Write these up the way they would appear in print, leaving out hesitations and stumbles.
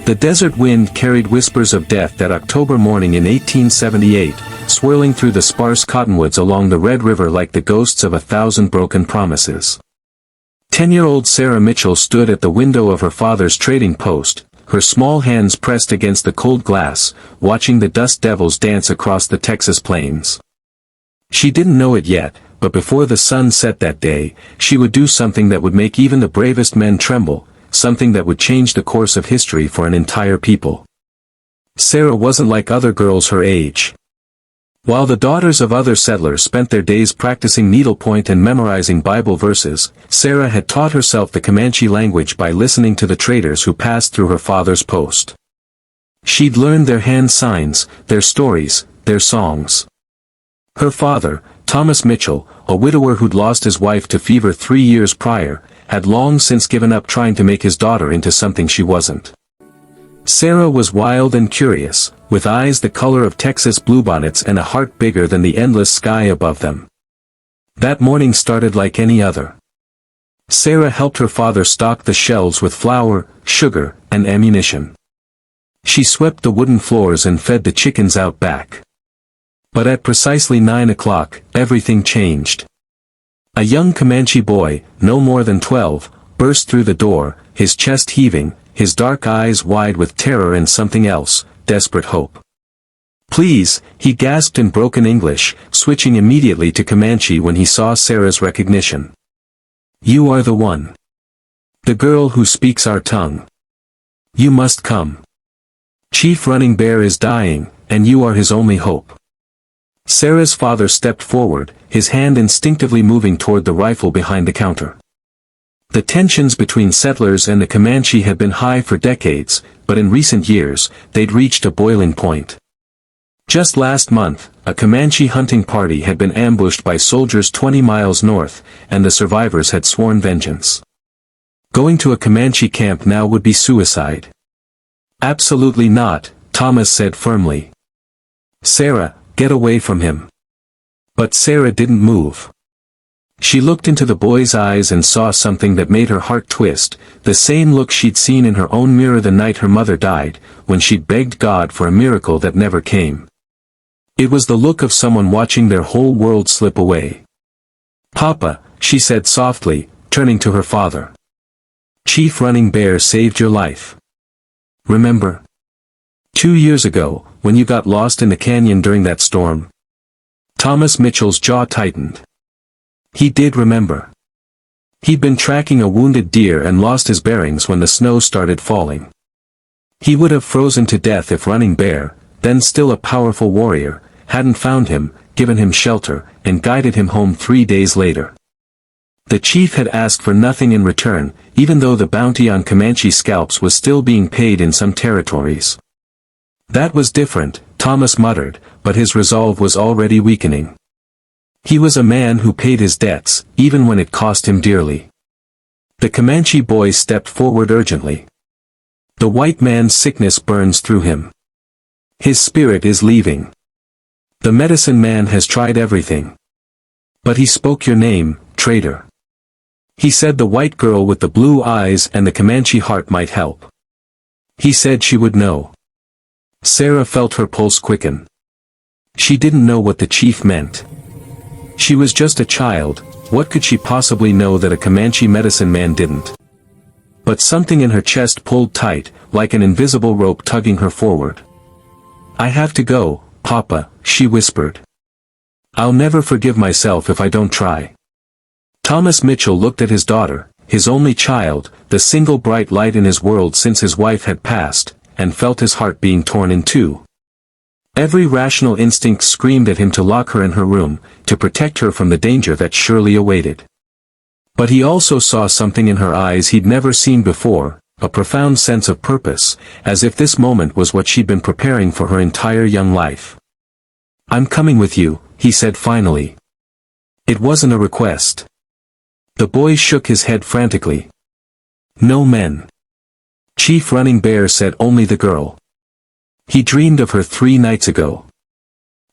The desert wind carried whispers of death that October morning in 1878, swirling through the sparse cottonwoods along the Red River like the ghosts of 1,000 broken promises. 10-year-old Sarah Mitchell stood at the window of her father's trading post, her small hands pressed against the cold glass, watching the dust devils dance across the Texas plains. She didn't know it yet, but before the sun set that day, she would do something that would make even the bravest men tremble, something that would change the course of history for an entire people. Sarah wasn't like other girls her age. While the daughters of other settlers spent their days practicing needlepoint and memorizing Bible verses, Sarah had taught herself the Comanche language by listening to the traders who passed through her father's post. She'd learned their hand signs, their stories, their songs. Her father, Thomas Mitchell, a widower who'd lost his wife to fever 3 years prior, had long since given up trying to make his daughter into something she wasn't. Sarah was wild and curious, with eyes the color of Texas bluebonnets and a heart bigger than the endless sky above them. That morning started like any other. Sarah helped her father stock the shelves with flour, sugar, and ammunition. She swept the wooden floors and fed the chickens out back. But at precisely 9 o'clock, everything changed. A young Comanche boy, no more than 12, burst through the door, his chest heaving, his dark eyes wide with terror and something else, desperate hope. "Please," he gasped in broken English, switching immediately to Comanche when he saw Sarah's recognition. "You are the one. The girl who speaks our tongue. You must come. Chief Running Bear is dying, and you are his only hope." Sarah's father stepped forward, his hand instinctively moving toward the rifle behind the counter. The tensions between settlers and the Comanche had been high for decades, but in recent years, they'd reached a boiling point. Just last month, a Comanche hunting party had been ambushed by soldiers 20 miles north, and the survivors had sworn vengeance. Going to a Comanche camp now would be suicide. "Absolutely not," Thomas said firmly. "Sarah, get away from him." But Sarah didn't move. She looked into the boy's eyes and saw something that made her heart twist, the same look she'd seen in her own mirror the night her mother died, when she'd begged God for a miracle that never came. It was the look of someone watching their whole world slip away. "Papa," she said softly, turning to her father. "Chief Running Bear saved your life. Remember? 2 years ago, when you got lost in the canyon during that storm." Thomas Mitchell's jaw tightened. He did remember. He'd been tracking a wounded deer and lost his bearings when the snow started falling. He would have frozen to death if Running Bear, then still a powerful warrior, hadn't found him, given him shelter, and guided him home 3 days later. The chief had asked for nothing in return, even though the bounty on Comanche scalps was still being paid in some territories. That was different, Thomas muttered, but his resolve was already weakening. He was a man who paid his debts, even when it cost him dearly. The Comanche boy stepped forward urgently. "The white man's sickness burns through him. His spirit is leaving. The medicine man has tried everything. But he spoke your name, traitor. He said the white girl with the blue eyes and the Comanche heart might help. He said she would know." Sarah felt her pulse quicken. She didn't know what the chief meant. She was just a child, what could she possibly know that a Comanche medicine man didn't? But something in her chest pulled tight, like an invisible rope tugging her forward. "I have to go, Papa," she whispered. "I'll never forgive myself if I don't try." Thomas Mitchell looked at his daughter, his only child, the single bright light in his world since his wife had passed, and felt his heart being torn in two. Every rational instinct screamed at him to lock her in her room, to protect her from the danger that surely awaited. But he also saw something in her eyes he'd never seen before, a profound sense of purpose, as if this moment was what she'd been preparing for her entire young life. "I'm coming with you," he said finally. It wasn't a request. The boy shook his head frantically. "No men. Chief Running Bear said only the girl. He dreamed of her 3 nights ago.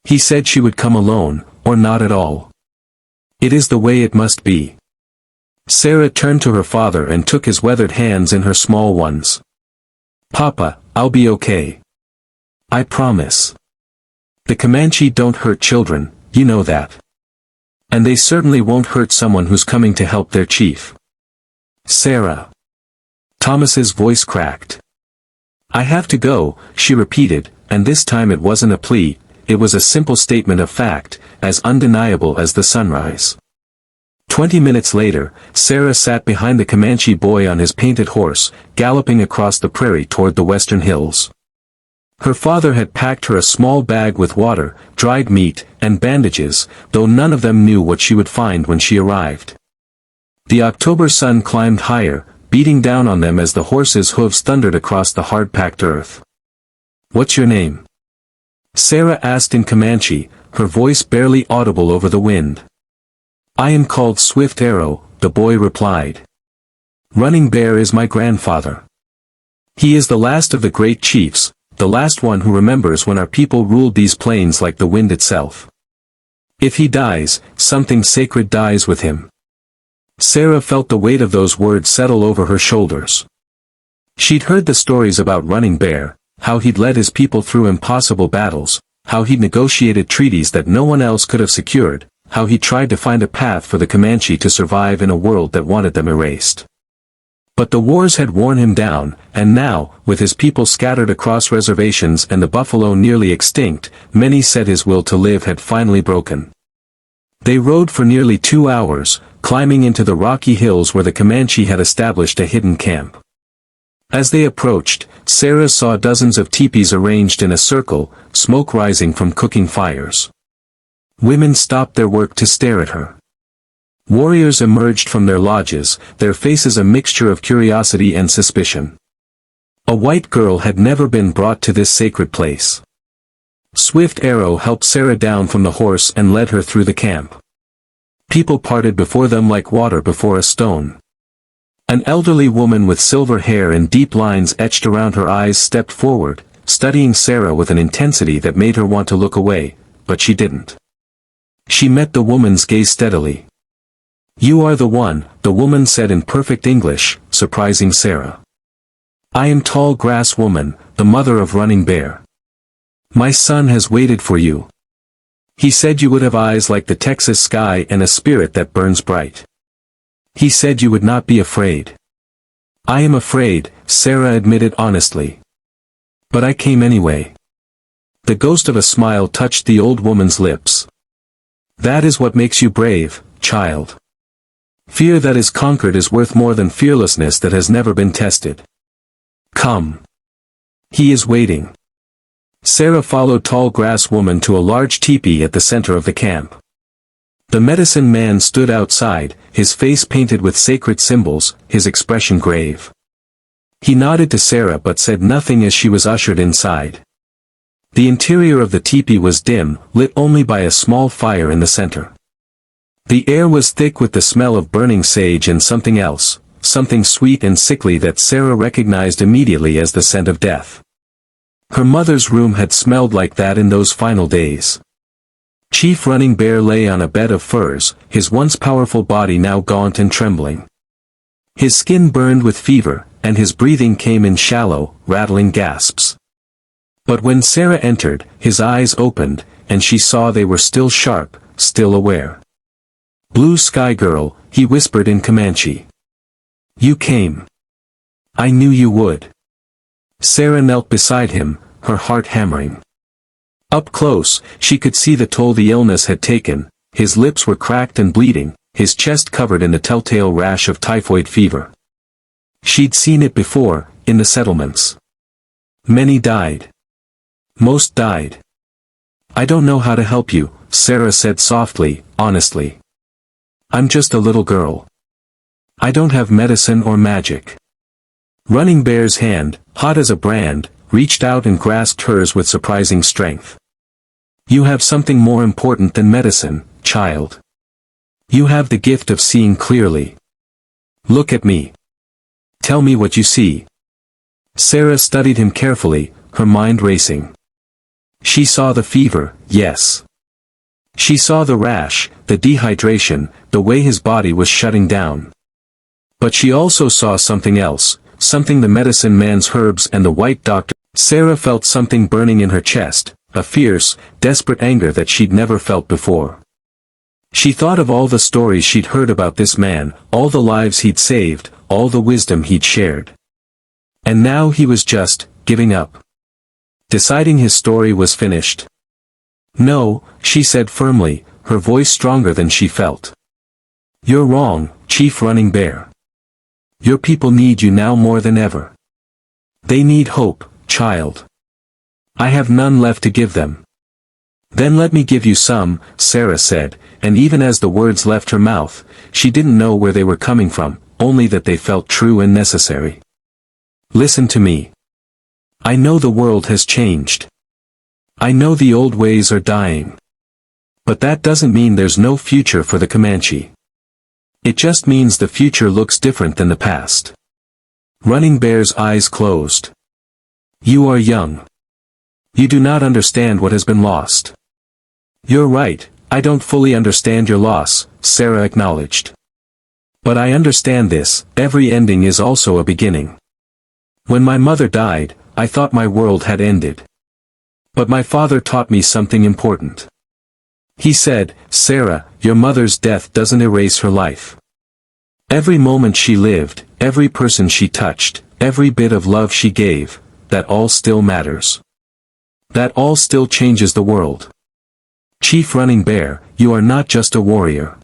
He said she would come alone, or not at all. It is the way it must be." Sarah turned to her father and took his weathered hands in her small ones. "Papa, I'll be okay. I promise. The Comanche don't hurt children, you know that. And they certainly won't hurt someone who's coming to help their chief. Sarah. Thomas's voice cracked. I have to go, she repeated, and this time it wasn't a plea, it was a simple statement of fact, as undeniable as the sunrise. 20 minutes later, Sarah sat behind the Comanche boy on his painted horse, galloping across the prairie toward the western hills. Her father had packed her a small bag with water, dried meat, and bandages, though none of them knew what she would find when she arrived. The October sun climbed higher, beating down on them as the horse's hooves thundered across the hard-packed earth. What's your name? Sarah asked in Comanche, her voice barely audible over the wind. I am called Swift Arrow, the boy replied. Running Bear is my grandfather. He is the last of the great chiefs, the last one who remembers when our people ruled these plains like the wind itself. If he dies, something sacred dies with him. Sarah felt the weight of those words settle over her shoulders. She'd heard the stories about Running Bear, how he'd led his people through impossible battles, how he'd negotiated treaties that no one else could have secured, how he tried to find a path for the Comanche to survive in a world that wanted them erased. But the wars had worn him down, and now, with his people scattered across reservations and the buffalo nearly extinct, many said his will to live had finally broken. They rode for nearly 2 hours, climbing into the rocky hills where the Comanche had established a hidden camp. As they approached, Sarah saw dozens of teepees arranged in a circle, smoke rising from cooking fires. Women stopped their work to stare at her. Warriors emerged from their lodges, their faces a mixture of curiosity and suspicion. A white girl had never been brought to this sacred place. Swift Arrow helped Sarah down from the horse and led her through the camp. People parted before them like water before a stone. An elderly woman with silver hair and deep lines etched around her eyes stepped forward, studying Sarah with an intensity that made her want to look away, but she didn't. She met the woman's gaze steadily. You are the one, the woman said in perfect English, surprising Sarah. I am Tall Grass Woman, the mother of Running Bear. My son has waited for you. He said you would have eyes like the Texas sky and a spirit that burns bright. He said you would not be afraid. I am afraid, Sarah admitted honestly. But I came anyway. The ghost of a smile touched the old woman's lips. That is what makes you brave, child. Fear that is conquered is worth more than fearlessness that has never been tested. Come. He is waiting. Sarah followed Tall Grass Woman to a large teepee at the center of the camp. The medicine man stood outside, his face painted with sacred symbols, his expression grave. He nodded to Sarah but said nothing as she was ushered inside. The interior of the teepee was dim, lit only by a small fire in the center. The air was thick with the smell of burning sage and something else, something sweet and sickly that Sarah recognized immediately as the scent of death. Her mother's room had smelled like that in those final days. Chief Running Bear lay on a bed of furs, his once powerful body now gaunt and trembling. His skin burned with fever, and his breathing came in shallow, rattling gasps. But when Sarah entered, his eyes opened, and she saw they were still sharp, still aware. Blue Sky Girl, he whispered in Comanche. You came. I knew you would. Sarah knelt beside him, her heart hammering. Up close, she could see the toll the illness had taken. His lips were cracked and bleeding, his chest covered in the telltale rash of typhoid fever. She'd seen it before, in the settlements. Many died. Most died. I don't know how to help you, Sarah said softly, honestly. I'm just a little girl. I don't have medicine or magic. Running Bear's hand, hot as a brand, reached out and grasped hers with surprising strength. You have something more important than medicine, child. You have the gift of seeing clearly. Look at me. Tell me what you see. Sarah studied him carefully, her mind racing. She saw the fever, yes. She saw the rash, the dehydration, the way his body was shutting down. But she also saw something else, something the medicine man's herbs and the white doctor. Sarah felt something burning in her chest, a fierce, desperate anger that she'd never felt before. She thought of all the stories she'd heard about this man, all the lives he'd saved, all the wisdom he'd shared. And now he was just giving up. Deciding his story was finished. No, she said firmly, her voice stronger than she felt. You're wrong, Chief Running Bear. Your people need you now more than ever. They need hope, child. I have none left to give them. Then let me give you some, Sarah said, and even as the words left her mouth, she didn't know where they were coming from, only that they felt true and necessary. Listen to me. I know the world has changed. I know the old ways are dying. But that doesn't mean there's no future for the Comanche. It just means the future looks different than the past. Running Bear's eyes closed. You are young. You do not understand what has been lost. You're right, I don't fully understand your loss, Sarah acknowledged. But I understand this, every ending is also a beginning. When my mother died, I thought my world had ended. But my father taught me something important. He said, Sarah, your mother's death doesn't erase her life. Every moment she lived, every person she touched, every bit of love she gave, that all still matters. That all still changes the world. Chief Running Bear, you are not just a warrior.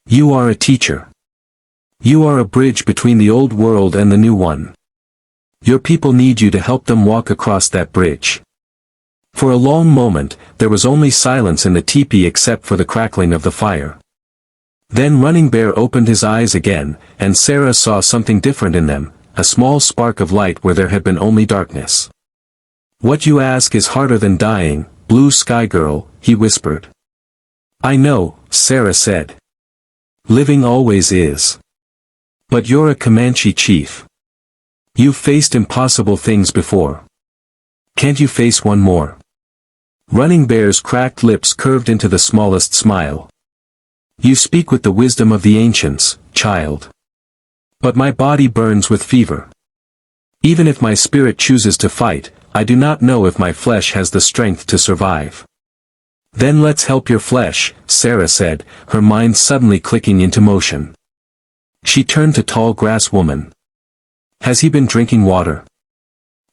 You are a teacher. You are a bridge between the old world and the new one. Your people need you to help them walk across that bridge. For a long moment, there was only silence in the teepee except for the crackling of the fire. Then Running Bear opened his eyes again, and Sarah saw something different in them, a small spark of light where there had been only darkness. What you ask is harder than dying, Blue Sky Girl, he whispered. I know, Sarah said. Living always is. But you're a Comanche chief. You've faced impossible things before. Can't you face one more? Running Bear's cracked lips curved into the smallest smile. You speak with the wisdom of the ancients, child. But my body burns with fever. Even if my spirit chooses to fight, I do not know if my flesh has the strength to survive. Then let's help your flesh, Sarah said, her mind suddenly clicking into motion. She turned to Tall Grass Woman. Has he been drinking water?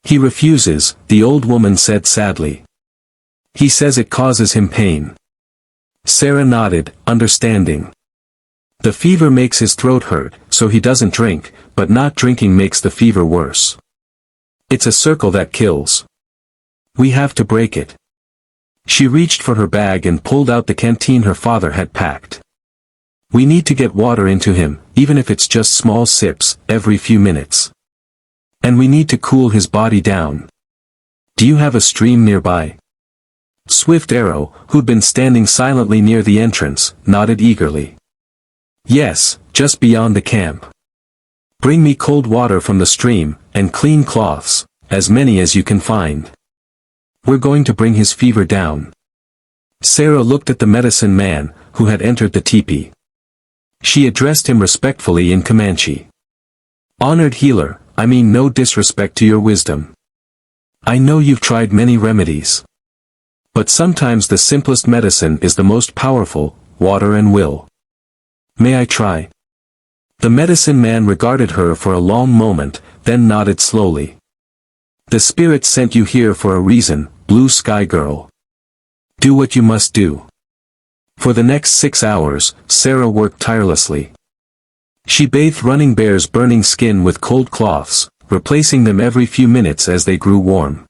He refuses, the old woman said sadly. He says it causes him pain. Sarah nodded, understanding. The fever makes his throat hurt, so he doesn't drink, but not drinking makes the fever worse. It's a circle that kills. We have to break it. She reached for her bag and pulled out the canteen her father had packed. We need to get water into him, even if it's just small sips, every few minutes. And we need to cool his body down. Do you have a stream nearby? Swift Arrow, who'd been standing silently near the entrance, nodded eagerly. Yes, just beyond the camp. Bring me cold water from the stream, and clean cloths, as many as you can find. We're going to bring his fever down. Sarah looked at the medicine man, who had entered the teepee. She addressed him respectfully in Comanche. Honored healer, I mean no disrespect to your wisdom. I know you've tried many remedies. But sometimes the simplest medicine is the most powerful, water and will. May I try? The medicine man regarded her for a long moment, then nodded slowly. The spirit sent you here for a reason, Blue Sky Girl. Do what you must do. For the next 6 hours, Sarah worked tirelessly. She bathed Running Bear's burning skin with cold cloths, replacing them every few minutes as they grew warm.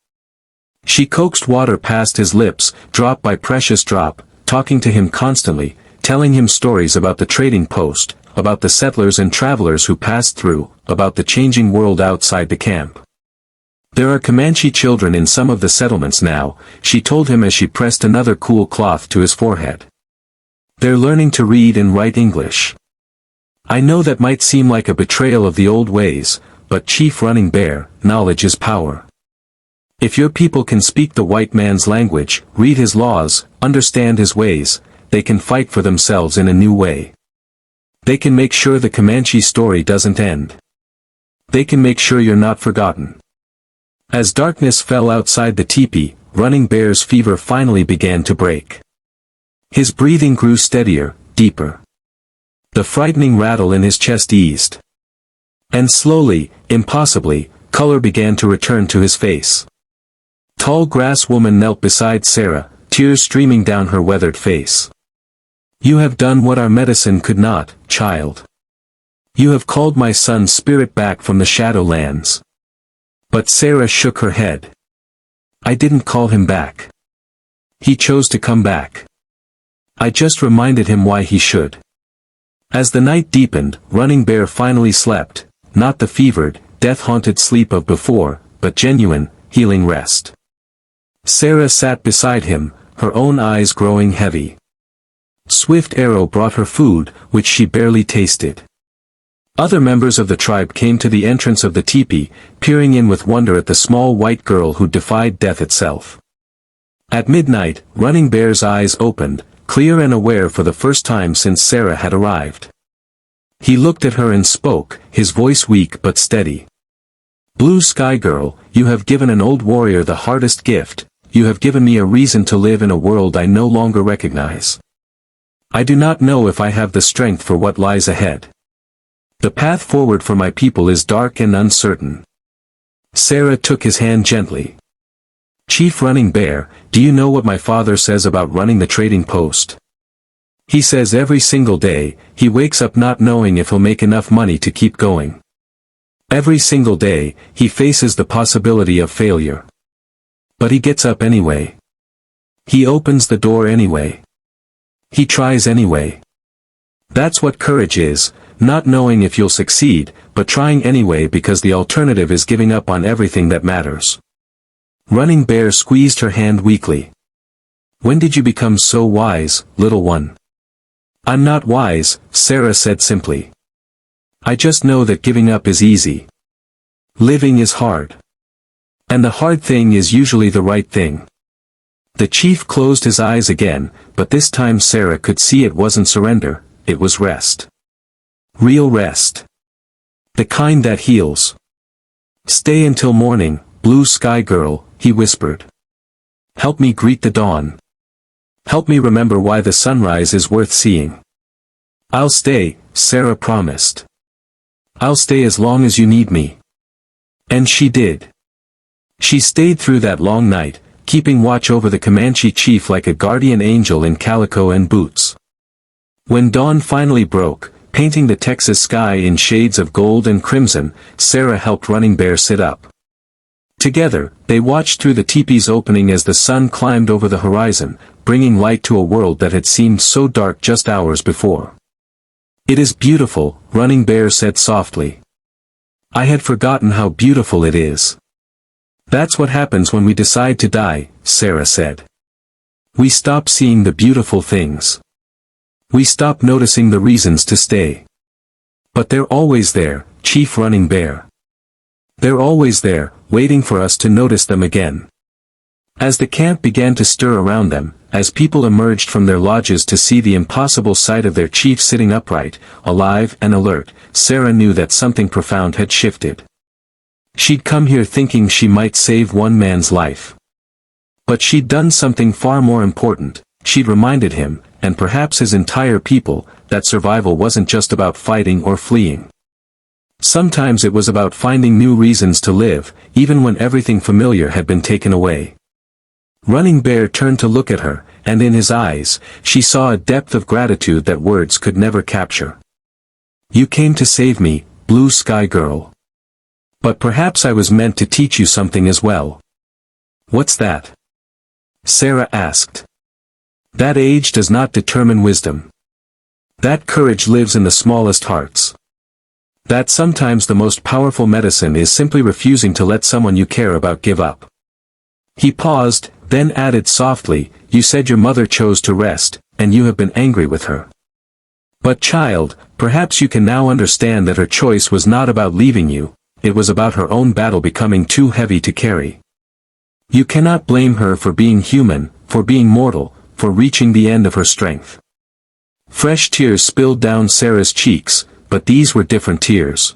She coaxed water past his lips, drop by precious drop, talking to him constantly, telling him stories about the trading post, about the settlers and travelers who passed through, about the changing world outside the camp. There are Comanche children in some of the settlements now, she told him as she pressed another cool cloth to his forehead. They're learning to read and write English. I know that might seem like a betrayal of the old ways, but Chief Running Bear, knowledge is power. If your people can speak the white man's language, read his laws, understand his ways, they can fight for themselves in a new way. They can make sure the Comanche story doesn't end. They can make sure you're not forgotten. As darkness fell outside the teepee, Running Bear's fever finally began to break. His breathing grew steadier, deeper. The frightening rattle in his chest eased. And slowly, impossibly, color began to return to his face. Tall grass woman knelt beside Sarah, tears streaming down her weathered face. You have done what our medicine could not, child. You have called my son's spirit back from the Shadowlands. But Sarah shook her head. I didn't call him back. He chose to come back. I just reminded him why he should. As the night deepened, Running Bear finally slept, not the fevered, death-haunted sleep of before, but genuine, healing rest. Sarah sat beside him, her own eyes growing heavy. Swift Arrow brought her food, which she barely tasted. Other members of the tribe came to the entrance of the teepee, peering in with wonder at the small white girl who defied death itself. At midnight, Running Bear's eyes opened, clear and aware for the first time since Sarah had arrived. He looked at her and spoke, his voice weak but steady. Blue Sky Girl, you have given an old warrior the hardest gift, you have given me a reason to live in a world I no longer recognize. I do not know if I have the strength for what lies ahead. The path forward for my people is dark and uncertain. Sarah took his hand gently. Chief Running Bear, do you know what my father says about running the trading post? He says every single day, he wakes up not knowing if he'll make enough money to keep going. Every single day, he faces the possibility of failure. But he gets up anyway. He opens the door anyway. He tries anyway. That's what courage is, not knowing if you'll succeed, but trying anyway because the alternative is giving up on everything that matters. Running Bear squeezed her hand weakly. When did you become so wise, little one? I'm not wise, Sarah said simply. I just know that giving up is easy. Living is hard. And the hard thing is usually the right thing. The chief closed his eyes again, but this time Sarah could see it wasn't surrender, it was rest. Real rest. The kind that heals. Stay until morning, Blue Sky Girl, he whispered. Help me greet the dawn. Help me remember why the sunrise is worth seeing. I'll stay, Sarah promised. I'll stay as long as you need me. And she did. She stayed through that long night, keeping watch over the Comanche chief like a guardian angel in calico and boots. When dawn finally broke, painting the Texas sky in shades of gold and crimson, Sarah helped Running Bear sit up. Together, they watched through the teepee's opening as the sun climbed over the horizon, bringing light to a world that had seemed so dark just hours before. It is beautiful, Running Bear said softly. I had forgotten how beautiful it is. That's what happens when we decide to die, Sarah said. We stop seeing the beautiful things. We stop noticing the reasons to stay. But they're always there, Chief Running Bear. They're always there, waiting for us to notice them again. As the camp began to stir around them, as people emerged from their lodges to see the impossible sight of their chief sitting upright, alive and alert, Sarah knew that something profound had shifted. She'd come here thinking she might save one man's life. But she'd done something far more important. She'd reminded him, and perhaps his entire people, that survival wasn't just about fighting or fleeing. Sometimes it was about finding new reasons to live, even when everything familiar had been taken away. Running Bear turned to look at her, and in his eyes, she saw a depth of gratitude that words could never capture. You came to save me, Blue Sky Girl. But perhaps I was meant to teach you something as well. What's that? Sarah asked. That age does not determine wisdom. That courage lives in the smallest hearts. That sometimes the most powerful medicine is simply refusing to let someone you care about give up. He paused, then added softly, you said your mother chose to rest, and you have been angry with her. But child, perhaps you can now understand that her choice was not about leaving you, it was about her own battle becoming too heavy to carry. You cannot blame her for being human, for being mortal, for reaching the end of her strength. Fresh tears spilled down Sarah's cheeks, but these were different tears.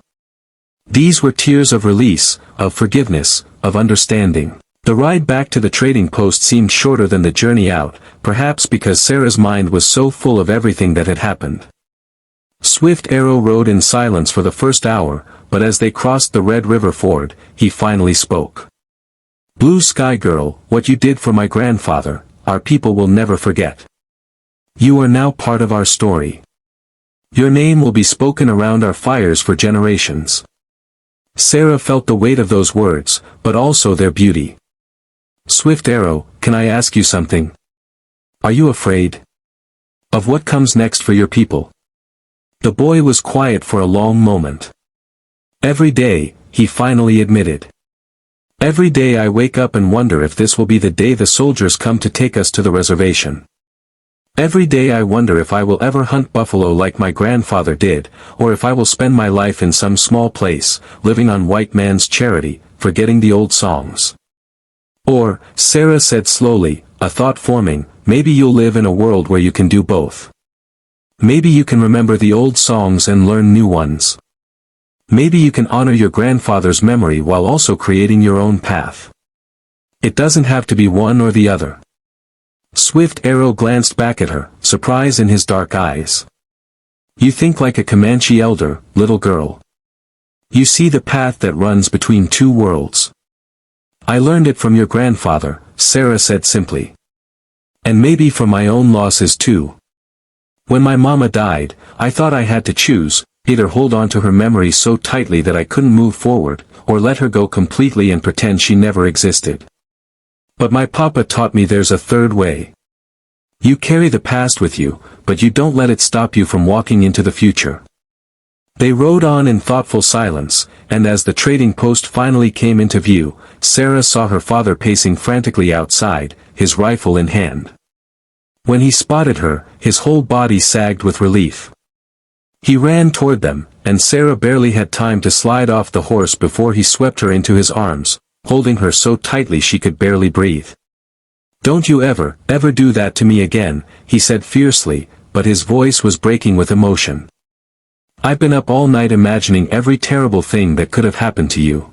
These were tears of release, of forgiveness, of understanding. The ride back to the trading post seemed shorter than the journey out, perhaps because Sarah's mind was so full of everything that had happened. Swift Arrow rode in silence for the first hour, but as they crossed the Red River ford, he finally spoke. "Blue Sky Girl, what you did for my grandfather, our people will never forget. You are now part of our story. Your name will be spoken around our fires for generations." Sarah felt the weight of those words, but also their beauty. "Swift Arrow, can I ask you something? Are you afraid of what comes next for your people?" The boy was quiet for a long moment. "Every day," he finally admitted. "Every day I wake up and wonder if this will be the day the soldiers come to take us to the reservation. Every day I wonder if I will ever hunt buffalo like my grandfather did, or if I will spend my life in some small place, living on white man's charity, forgetting the old songs. Or," Sarah said slowly, a thought forming, "maybe you'll live in a world where you can do both. Maybe you can remember the old songs and learn new ones. Maybe you can honor your grandfather's memory while also creating your own path. It doesn't have to be one or the other." Swift Arrow glanced back at her, surprise in his dark eyes. "You think like a Comanche elder, little girl. You see the path that runs between two worlds." "I learned it from your grandfather," Sarah said simply. "And maybe from my own losses too. When my mama died, I thought I had to choose, either hold on to her memory so tightly that I couldn't move forward, or let her go completely and pretend she never existed. But my papa taught me there's a third way. You carry the past with you, but you don't let it stop you from walking into the future." They rode on in thoughtful silence, and as the trading post finally came into view, Sarah saw her father pacing frantically outside, his rifle in hand. When he spotted her, his whole body sagged with relief. He ran toward them, and Sarah barely had time to slide off the horse before he swept her into his arms, holding her so tightly she could barely breathe. "Don't you ever do that to me again," he said fiercely, but his voice was breaking with emotion. "I've been up all night imagining every terrible thing that could have happened to you."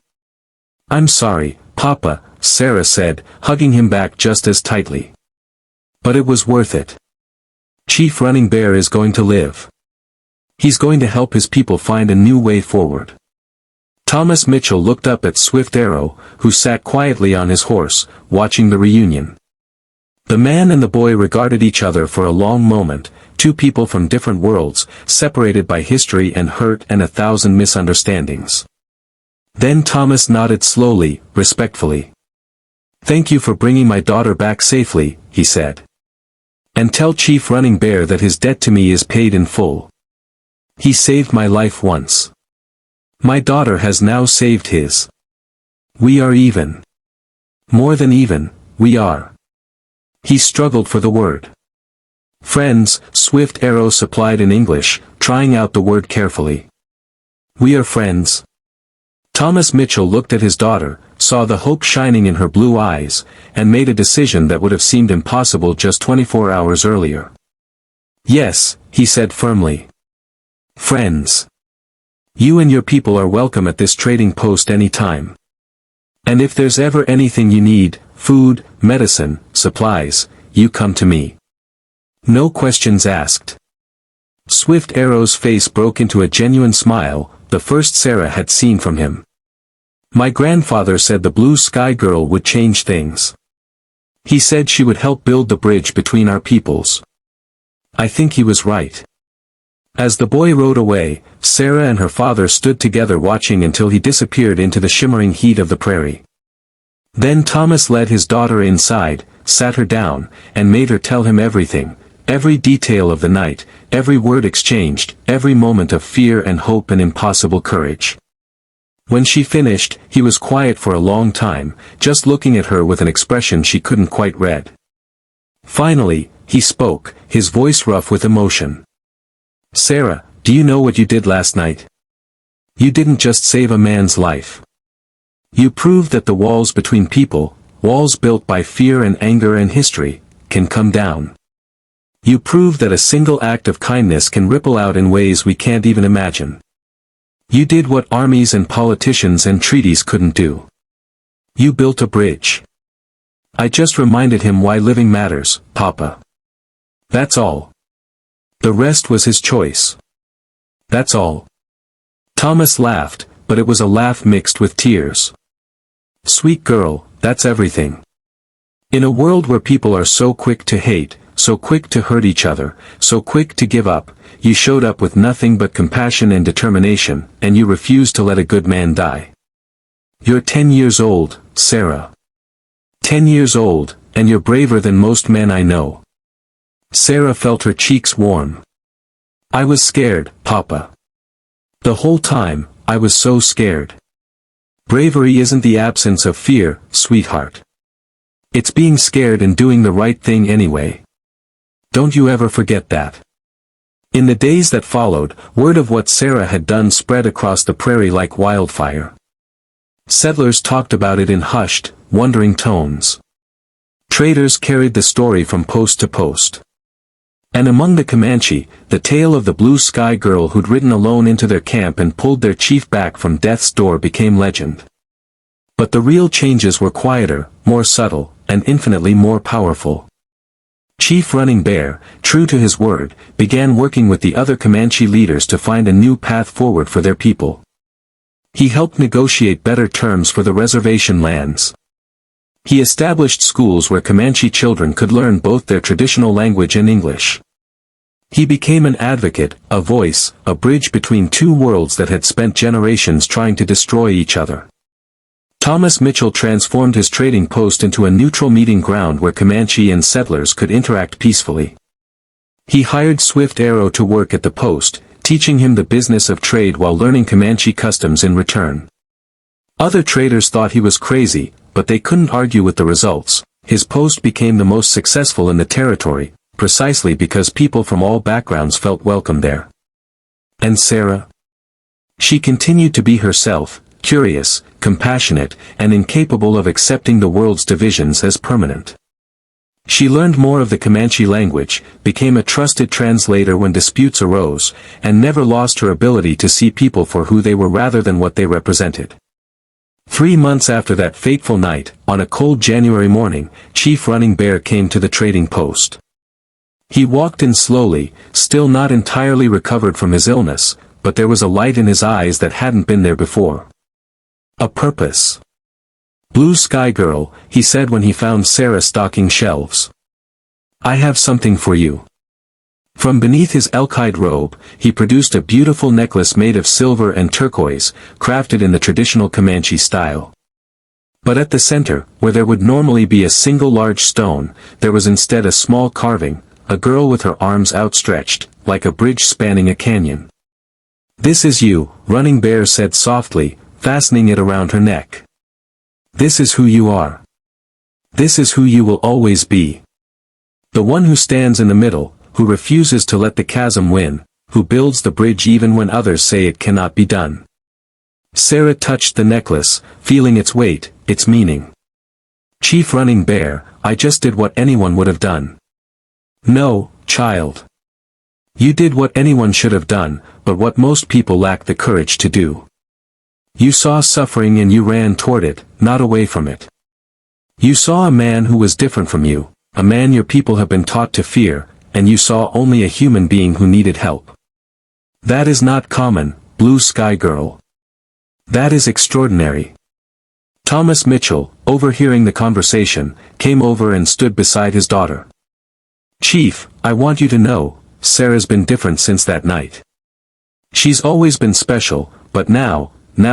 "I'm sorry, Papa," Sarah said, hugging him back just as tightly. "But it was worth it. Chief Running Bear is going to live. He's going to help his people find a new way forward." Thomas Mitchell looked up at Swift Arrow, who sat quietly on his horse, watching the reunion. The man and the boy regarded each other for a long moment, two people from different worlds, separated by history and hurt and 1,000 misunderstandings. Then Thomas nodded slowly, respectfully. "Thank you for bringing my daughter back safely," he said. "And tell Chief Running Bear that his debt to me is paid in full. He saved my life once. My daughter has now saved his. We are even. More than even, we are." He struggled for the word. "Friends," Swift Arrow supplied in English, trying out the word carefully. "We are friends." Thomas Mitchell looked at his daughter, saw the hope shining in her blue eyes, and made a decision that would have seemed impossible just 24 hours earlier. "Yes," he said firmly. "Friends. You and your people are welcome at this trading post any time. And if there's ever anything you need, food, medicine, supplies, you come to me. No questions asked." Swift Arrow's face broke into a genuine smile, the first Sarah had seen from him. "My grandfather said the Blue Sky Girl would change things. He said she would help build the bridge between our peoples. I think he was right." As the boy rode away, Sarah and her father stood together watching until he disappeared into the shimmering heat of the prairie. Then Thomas led his daughter inside, sat her down, and made her tell him everything, every detail of the night, every word exchanged, every moment of fear and hope and impossible courage. When she finished, he was quiet for a long time, just looking at her with an expression she couldn't quite read. Finally, he spoke, his voice rough with emotion. "Sarah, do you know what you did last night? You didn't just save a man's life. You proved that the walls between people, walls built by fear and anger and history, can come down. You proved that a single act of kindness can ripple out in ways we can't even imagine. You did what armies and politicians and treaties couldn't do. You built a bridge. I just reminded him why living matters, Papa. That's all. The rest was his choice. That's all. Thomas laughed, but it was a laugh mixed with tears. Sweet girl, that's everything. In a world where people are so quick to hate, so quick to hurt each other, so quick to give up, you showed up with nothing but compassion and determination, and you refused to let a good man die. You're 10 years old, Sarah. 10 years old, and you're braver than most men I know. Sarah felt her cheeks warm. I was scared, Papa. The whole time, I was so scared. Bravery isn't the absence of fear, sweetheart. It's being scared and doing the right thing anyway. Don't you ever forget that. In the days that followed, word of what Sarah had done spread across the prairie like wildfire. Settlers talked about it in hushed, wondering tones. Traders carried the story from post to post. And among the Comanche, the tale of the blue sky girl who'd ridden alone into their camp and pulled their chief back from death's door became legend. But the real changes were quieter, more subtle, and infinitely more powerful. Chief Running Bear, true to his word, began working with the other Comanche leaders to find a new path forward for their people. He helped negotiate better terms for the reservation lands. He established schools where Comanche children could learn both their traditional language and English. He became an advocate, a voice, a bridge between two worlds that had spent generations trying to destroy each other. Thomas Mitchell transformed his trading post into a neutral meeting ground where Comanche and settlers could interact peacefully. He hired Swift Arrow to work at the post, teaching him the business of trade while learning Comanche customs in return. Other traders thought he was crazy, but they couldn't argue with the results. His post became the most successful in the territory, precisely because people from all backgrounds felt welcome there. And Sarah? She continued to be herself, curious, compassionate, and incapable of accepting the world's divisions as permanent. She learned more of the Comanche language, became a trusted translator when disputes arose, and never lost her ability to see people for who they were rather than what they represented. 3 months after that fateful night, on a cold January morning, Chief Running Bear came to the trading post. He walked in slowly, still not entirely recovered from his illness, but there was a light in his eyes that hadn't been there before. A purpose. Blue Sky Girl, he said when he found Sarah stocking shelves. I have something for you. From beneath his elk-hide robe, he produced a beautiful necklace made of silver and turquoise, crafted in the traditional Comanche style. But at the center, where there would normally be a single large stone, there was instead a small carving, a girl with her arms outstretched, like a bridge spanning a canyon. This is you, Running Bear said softly, fastening it around her neck. This is who you are. This is who you will always be. The one who stands in the middle, who refuses to let the chasm win, who builds the bridge even when others say it cannot be done. Sarah touched the necklace, feeling its weight, its meaning. Chief Running Bear, I just did what anyone would have done. No, child. You did what anyone should have done, but what most people lack the courage to do. You saw suffering and you ran toward it, not away from it. You saw a man who was different from you, a man your people have been taught to fear, and you saw only a human being who needed help. That is not common, Blue Sky Girl. That is extraordinary. Thomas Mitchell, overhearing the conversation, came over and stood beside his daughter. Chief, I want you to know, Sarah's been different since that night. She's always been special, but now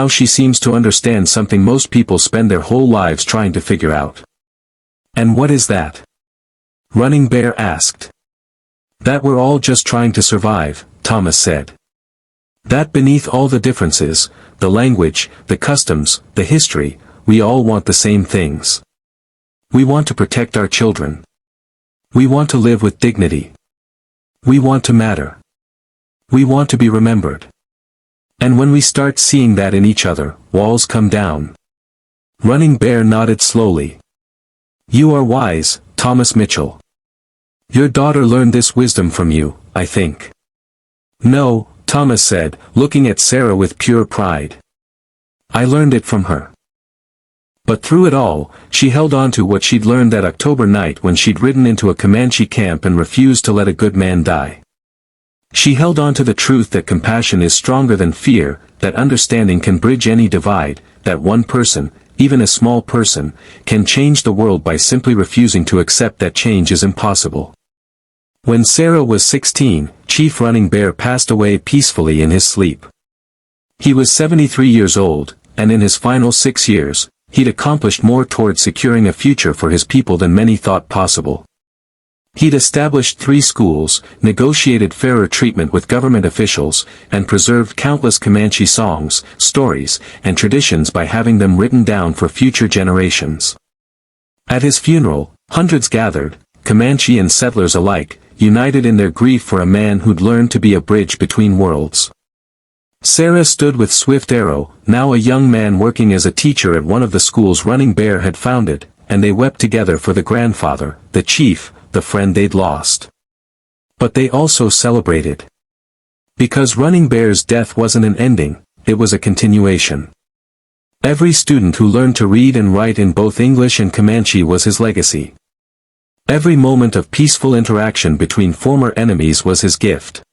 she seems to understand something most people spend their whole lives trying to figure out. And what is that? Running Bear asked. That we're all just trying to survive, Thomas said. That beneath all the differences, the language, the customs, the history, we all want the same things. We want to protect our children. We want to live with dignity. We want to matter. We want to be remembered. And when we start seeing that in each other, walls come down. Running Bear nodded slowly. You are wise, Thomas Mitchell. Your daughter learned this wisdom from you, I think. No, Thomas said, looking at Sarah with pure pride. I learned it from her. But through it all, she held on to what she'd learned that October night when she'd ridden into a Comanche camp and refused to let a good man die. She held on to the truth that compassion is stronger than fear, that understanding can bridge any divide, that one person, even a small person, can change the world by simply refusing to accept that change is impossible. When Sarah was 16, Chief Running Bear passed away peacefully in his sleep. He was 73 years old, and in his final 6 years, he'd accomplished more toward securing a future for his people than many thought possible. He'd established 3 schools, negotiated fairer treatment with government officials, and preserved countless Comanche songs, stories, and traditions by having them written down for future generations. At his funeral, hundreds gathered, Comanche and settlers alike, united in their grief for a man who'd learned to be a bridge between worlds. Sarah stood with Swift Arrow, now a young man working as a teacher at one of the schools Running Bear had founded, and they wept together for the grandfather, the chief, the friend they'd lost. But they also celebrated. Because Running Bear's death wasn't an ending, it was a continuation. Every student who learned to read and write in both English and Comanche was his legacy. Every moment of peaceful interaction between former enemies was his gift.